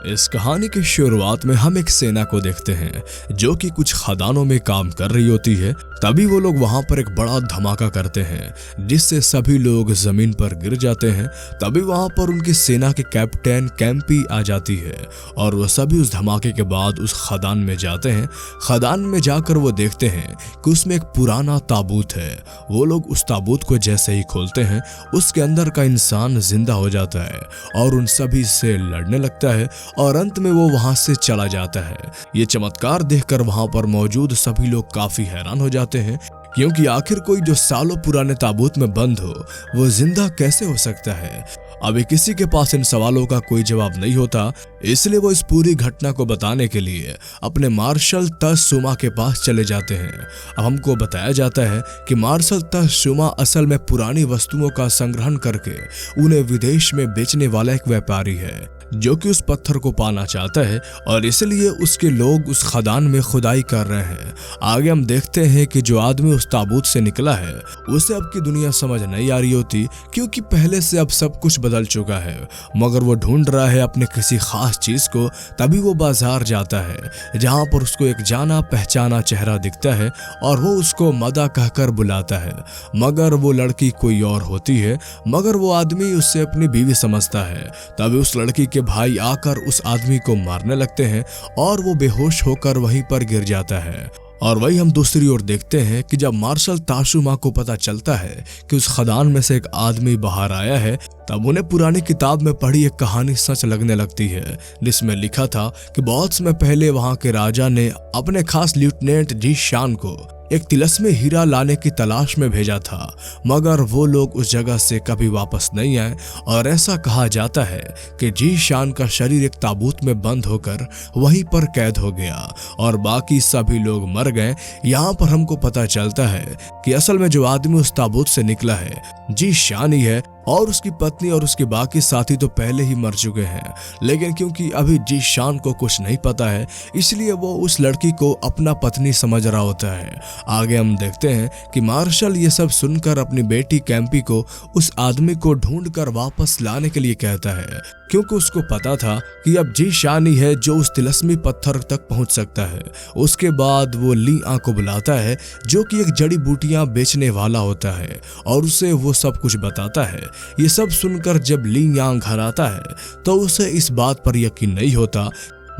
इस कहानी की शुरुआत में हम एक सेना को देखते हैं जो कि कुछ खदानों में काम कर रही होती है। तभी वो लोग वहां पर एक बड़ा धमाका करते हैं जिससे सभी लोग जमीन पर गिर जाते हैं। तभी वहां पर उनकी सेना के कैप्टन कैंपी आ जाती है और वो सभी उस धमाके के बाद उस खदान में जाते हैं। खदान में जाकर वो देखते हैं कि उसमें एक पुराना ताबूत है। वो लोग उस ताबूत को जैसे ही खोलते हैं उसके अंदर का इंसान जिंदा हो जाता है और उन सभी से लड़ने लगता है और अंत में वो वहां से चला जाता है। ये चमत्कार देखकर वहां पर मौजूद सभी लोग काफी हैरान हो जाते हैं क्योंकि आखिर कोई जो सालों पुराने ताबूत में बंद हो वो जिंदा कैसे हो सकता है। अभी किसी के पास इन सवालों का कोई जवाब नहीं होता, इसलिए वो इस पूरी घटना को बताने के लिए अपने मार्शल तसुमा के पास चले जाते हैं। अब हमको बताया जाता है कि मार्शल तसुमा असल में पुरानी वस्तुओं का संग्रहण करके उन्हें विदेश में बेचने वाला एक व्यापारी है जो कि उस पत्थर को पाना चाहता है और इसलिए उसके लोग उस खदान में खुदाई कर रहे हैं। आगे हम देखते हैं कि जो आदमी उस ताबूत से निकला है उसे अब की दुनिया समझ नहीं आ रही होती क्योंकि पहले से अब सब कुछ बदल चुका है, मगर वो ढूंढ रहा है अपने किसी खास चीज को। तभी वो बाजार जाता है जहां पर उसको एक जाना पहचाना चेहरा दिखता है और वो उसको मदा कहकर बुलाता है, मगर वो लड़की कोई और होती है। मगर वो आदमी उससे अपनी बीवी समझता है। तभी उस लड़की के भाई आकर उस आदमी को मारने लगते हैं और वो बेहोश होकर वहीं पर गिर जाता है। और वही हम दूसरी ओर देखते हैं कि जब मार्शल ताशुमा को पता चलता है कि उस खदान में से एक आदमी बाहर आया है, तब उन्हें पुरानी किताब में पढ़ी एक कहानी सच लगने लगती है जिसमें लिखा था कि बहुत समय पहले वहां के राजा ने अपने खास लेफ्टिनेंट जी शान को एक तिलस्मी हीरा लाने की तलाश में भेजा था, मगर वो लोग उस जगह से कभी वापस नहीं आए और ऐसा कहा जाता है कि जी शान का शरीर एक ताबूत में बंद होकर वहीं पर कैद हो गया और बाकी सभी लोग मर गए। यहाँ पर हमको पता चलता है कि असल में जो आदमी उस ताबूत से निकला है जी शान ही है और उसकी पत्नी और उसके बाकी साथी तो पहले ही मर चुके हैं। लेकिन क्योंकि अभी जी शान को कुछ नहीं पता है इसलिए वो उस लड़की को अपना पत्नी समझ रहा होता है। आगे हम देखते हैं कि मार्शल ये सब सुनकर अपनी बेटी कैंपी को उस आदमी को ढूंढकर वापस लाने के लिए कहता है क्योंकि उसको पता था कि अब जी शान ही है जो उस तिलस्मी पत्थर तक पहुंच सकता है। उसके बाद वो ली आ को बुलाता है जो कि एक जड़ी बूटियां बेचने वाला होता है और उसे वो सब कुछ बताता है। ये सब सुनकर जब ली यांग घर आता है तो उसे इस बात पर यकीन नहीं होता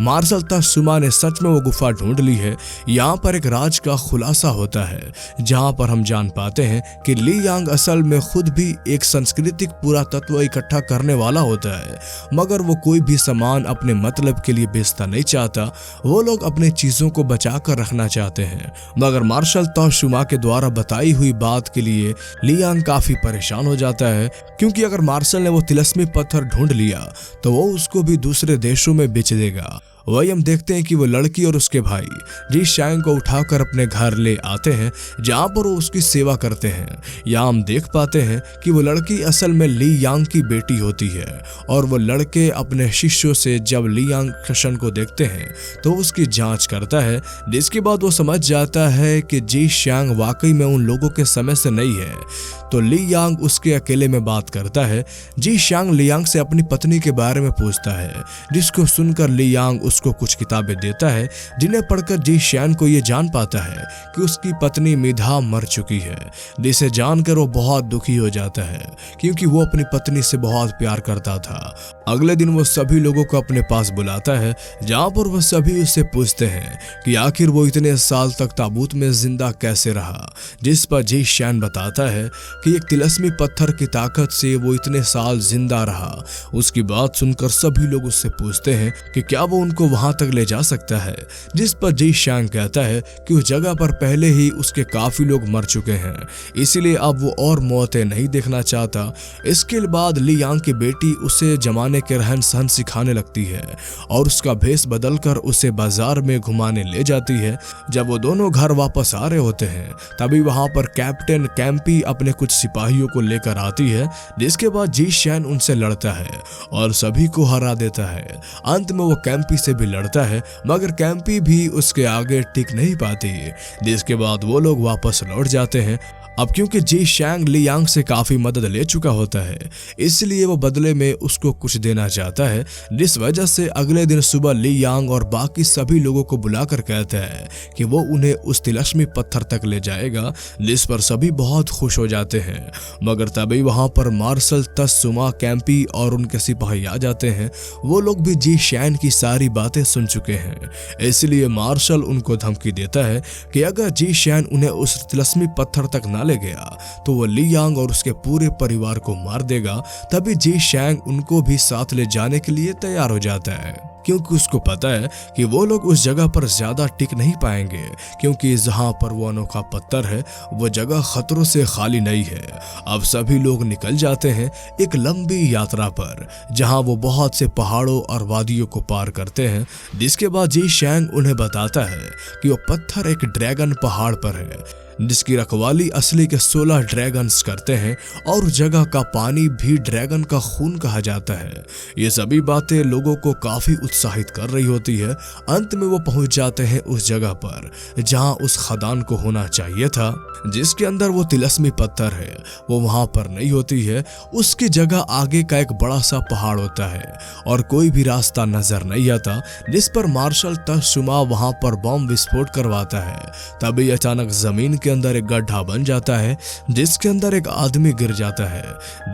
मार्शल तसुमा ने सच में वो गुफा ढूंढ ली है। यहाँ पर एक राज का खुलासा होता है जहाँ पर हम जान पाते हैं कि ली यांग असल में खुद भी एक सांस्कृतिक पुरातत्व इकट्ठा करने वाला होता है, मगर वो कोई भी सामान अपने मतलब के लिए बेचता नहीं चाहता। वो लोग अपने चीजों को बचा कर रखना चाहते हैं, मगर मार्शल तसुमा के द्वारा बताई हुई बात के लिए ली यांग काफी परेशान हो जाता है क्योंकि अगर मार्शल ने वो तिलस्मी पत्थर ढूंढ लिया तो वो उसको भी दूसरे देशों में बेच देगा। वही हम देखते हैं कि वो लड़की और उसके भाई जी शांग को उठाकर अपने घर ले आते हैं जहां पर वो उसकी सेवा करते हैं। यहाँ हम देख पाते हैं कि वो लड़की असल में ली यांग की बेटी होती है और वो लड़के अपने शिष्यों से जब ली यांग कृष्ण को देखते हैं तो उसकी जांच करता है, जिसके बाद वो समझ जाता है कि जी शांग वाकई में उन लोगों के समय से नहीं है। तो ली यांग उसके अकेले में बात करता है। जी शांग ली यांग से अपनी पत्नी के बारे में पूछता है, जिसको सुनकर ली यांग उसको कुछ किताबें देता है जिन्हें पढ़कर जी शान को ये जान पाता है कि उसकी पत्नी मिधा मर चुकी है, जिसे जानकर वो बहुत दुखी हो जाता है क्योंकि वो अपनी पत्नी से बहुत प्यार करता था। अगले दिन वो सभी लोगों को अपने पास बुलाता है जहाँ पर वो सभी उससे पूछते हैं कि आखिर वो इतने साल तक ताबूत में जिंदा कैसे रहा, जिस पर जी शान बताता है कि एक तिलस्मी पत्थर की ताकत से वो इतने साल जिंदा रहा। उसकी बात सुनकर सभी लोग उससे पूछते हैं कि क्या वो उनको वहां तक ले जा सकता है, जिस पर जी शांग कहता है कि उस जगह पर पहले ही उसके काफी लोग मर चुके हैं, इसीलिए अब वो और मौतें नहीं देखना चाहता। इसके बाद ली यांग की बेटी उसे जमाने के रहन सहन सिखाने लगती है और उसका भेष बदलकर उसे बाजार में घुमाने ले जाती है। जब वो दोनों घर वापस आ रहे होते हैं तभी वहां पर कैप्टन कैंपी अपने कुछ सिपाहियों को लेकर आती है, जिसके बाद जी शान उनसे लड़ता है और सभी को हरा देता है। अंत में वो कैंपी से भी लड़ता है, मगर कैंपी भी उसके आगे टिक नहीं पाती, जिसके बाद वो लोग वापस लौट जाते हैं। अब क्योंकि जी शैंग ली यांग से काफी मदद ले चुका होता है, इसलिए वो बदले में उसको कुछ देना चाहता है, जिस वजह से अगले दिन सुबह ली यांग और बाकी सभी लोगों को बुलाकर कहता है कि वो उन्हें उस तिलस्मी पत्थर तक ले जाएगा, जिस पर सभी बहुत खुश हो जाते हैं। मगर तभी वहां पर मार्शल तत्सुमा, कैंपी और उनके सिपाही आ जाते हैं। वो लोग भी जी शैन की सारी बातें सुन चुके हैं, इसलिए मार्शल उनको धमकी देता है कि अगर जी शैन उन्हें उस तिलस्मी पत्थर तक ना ले गया तो वो ली यांग और उसके पूरे परिवार को मार देगा। तभी जी शैंग उनको भी साथ ले जाने के लिए तैयार हो जाता है, क्योंकि उसको पता है कि वो लोग उस जगह पर ज्यादा टिक नहीं पाएंगे, क्योंकि जहां पर वो अनोखा पत्थर है वो जगह खतरों से खाली नहीं है। अब सभी लोग निकल जाते हैं एक लंबी यात्रा पर, जहां वो बहुत से पहाड़ों और वादियों को पार करते हैं, जिसके बाद जी शैंग उन्हें बताता है कि वो पत्थर एक ड्रैगन पहाड़ पर है, जिसकी रखवाली असली के 16 ड्रैगन्स करते हैं, और उस जगह का पानी भी ड्रैगन का खून कहा जाता है। ये सभी बातें लोगों को काफी उत्साहित कर रही होती है। अंत में वो पहुंच जाते हैं उस जगह पर जहां उस खदान को होना चाहिए था, जिसके अंदर वो तिलस्मी पत्थर है, वो वहां पर नहीं होती है। उसकी जगह आगे का एक बड़ा सा पहाड़ होता है और कोई भी रास्ता नजर नहीं आता, जिस पर मार्शल तत्सुमा वहां पर बम विस्फोट करवाता है। तभी अचानक जमीन के अंदर एक गड्ढा बन जाता है, जिसके अंदर एक आदमी गिर जाता है,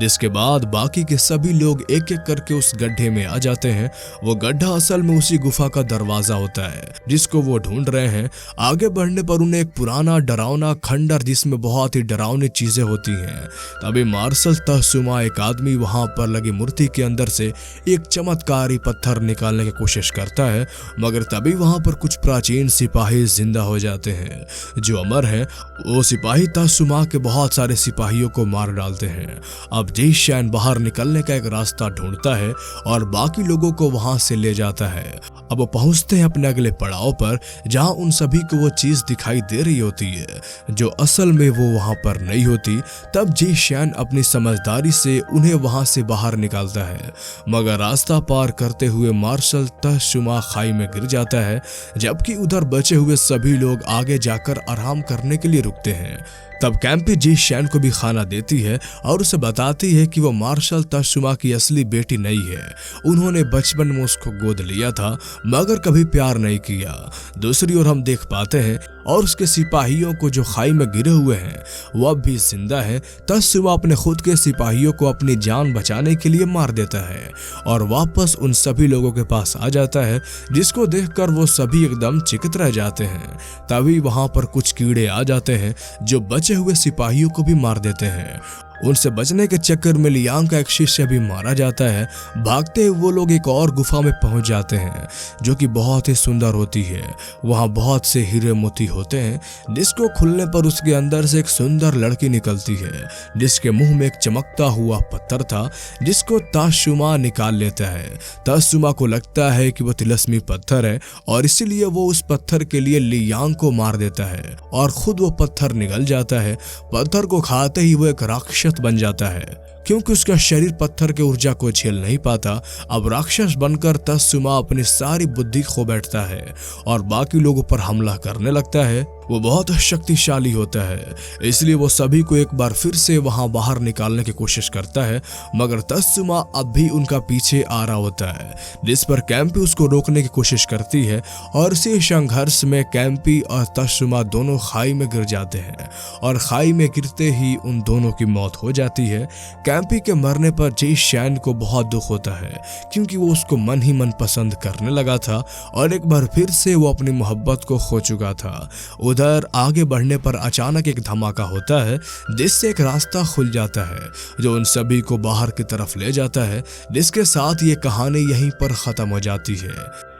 जिसके बाद बाकी के सभी लोग एक एक करके उस गड्ढे में आ जाते हैं। वो गड्ढा असल में उसी गुफा का दरवाजा होता है, जिसको वो ढूंढ रहे हैं। आगे बढ़ने पर उन्हें एक पुराना डरावना खंडर जिसमें बहुत ही डरावनी चीजें होती हैं। तभी मार्शल तत्सुमा एक आदमी वहां पर लगी मूर्ति के अंदर से एक चमत्कारी पत्थर निकालने की कोशिश करता है, मगर तभी वहां पर कुछ प्राचीन सिपाही जिंदा हो जाते हैं जो अमर हैं। वो सिपाही तत्सुमा के बहुत सारे सिपाहियों को मार डालते हैं। अब जी शैन बाहर निकलने का एक रास्ता ढूंढता है और बाकी लोगों को वहां से ले जाता है। अब वो पहुंचते हैं अपने अगले पड़ाव पर, जहां उन सभी को वो चीज दिखाई दे रही होती है जो असल में वो वहां पर नहीं होती। तब जी शैन अपनी समझदारी से उन्हें वहां से बाहर निकालता है, मगर रास्ता पार करते हुए मार्शल तत्सुमा खाई में गिर जाता है, जबकि उधर बचे हुए सभी लोग आगे जाकर आराम करने के लिए रुकते हैं। तब कैंपी जी शैन को भी खाना देती है और उसे बताती है कि वो मार्शल तत्सुमा की असली बेटी नहीं है। उन्होंने बचपन में उसको गोद लिया था, मगर कभी प्यार नहीं किया। दूसरी ओर हम देख पाते हैं और उसके सिपाहियों को जो खाई में गिरे हुए हैं वो अब भी जिंदा है। तत्सुमा अपने खुद के सिपाहियों को अपनी जान बचाने के लिए मार देता है और वापस उन सभी लोगों के पास आ जाता है, जिसको देखकर वो सभी एकदम चिकित रह जाते हैं। तभी वहां पर कुछ कीड़े आ जाते हैं जो बचे हुए सिपाहियों को भी मार देते हैं। उनसे बचने के चक्कर में लियांग का एक शिष्य भी मारा जाता है। भागते हुए वो लोग एक और गुफा में पहुंच जाते हैं जो कि बहुत ही सुंदर होती है। वहां बहुत से हीरे मोती होते हैं, जिसको खुलने पर उसके अंदर से एक सुंदर लड़की निकलती है, जिसके मुंह में एक चमकता हुआ पत्थर था, जिसको तत्सुमा निकाल लेता है। तत्सुमा को लगता है कि वह तिलस्मी पत्थर है और इसीलिए वो उस पत्थर के लिए लियांग को मार देता है और खुद वो पत्थर निगल जाता है। पत्थर को खाते ही वो एक राक्षस बन जाता है, क्योंकि उसका शरीर पत्थर के ऊर्जा को झेल नहीं पाता। अब राक्षस बनकर तत्सुमा अपनी सारी बुद्धि खो बैठता है और बाकी लोगों पर हमला करने लगता है। वो बहुत शक्तिशाली होता है, इसलिए वो सभी को एक बार फिर से वहां बाहर निकालने की कोशिश करता है, मगर तत्सुमा अब भी उनका पीछे आ रहा होता है, जिस पर कैंपी उसको रोकने की कोशिश करती है और इसी संघर्ष में कैंपी और तत्सुमा दोनों खाई में गिर जाते हैं और खाई में गिरते ही उन दोनों की मौत हो जाती है। कैंपी के मरने पर जी शैन को बहुत दुख होता है, क्योंकि वो उसको मन ही मन पसंद करने लगा था और एक बार फिर से वो अपनी मोहब्बत को खो चुका था। उधर आगे बढ़ने पर अचानक एक धमाका होता है, जिससे एक रास्ता खुल जाता है जो उन सभी को बाहर की तरफ ले जाता है, जिसके साथ ये कहानी यहीं पर खत्म हो जाती है।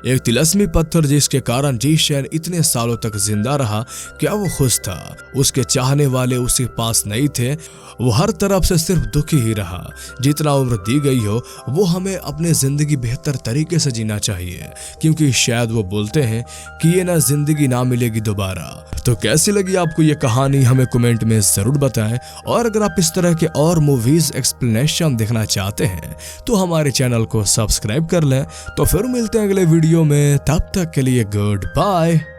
एक तिलस्मी पत्थर जिसके कारण जी शैन इतने सालों तक जिंदा रहा, क्या वो खुश था? उसके चाहने वाले उसके पास नहीं थे। वो हर तरफ से सिर्फ दुखी ही रहा। जितना उम्र दी गई हो वो हमें अपनी जिंदगी बेहतर तरीके से जीना चाहिए, क्योंकि शायद वो बोलते हैं कि ये ना जिंदगी ना मिलेगी दोबारा। तो कैसी लगी आपको ये कहानी हमें कमेंट में जरूर बताएं, और अगर आप इस तरह के और मूवीज एक्सप्लेनेशन देखना चाहते हैं तो हमारे चैनल को सब्सक्राइब कर लें। तो फिर मिलते हैं अगले वीडियो वीडियो में। तब तक के लिए गुड बाय।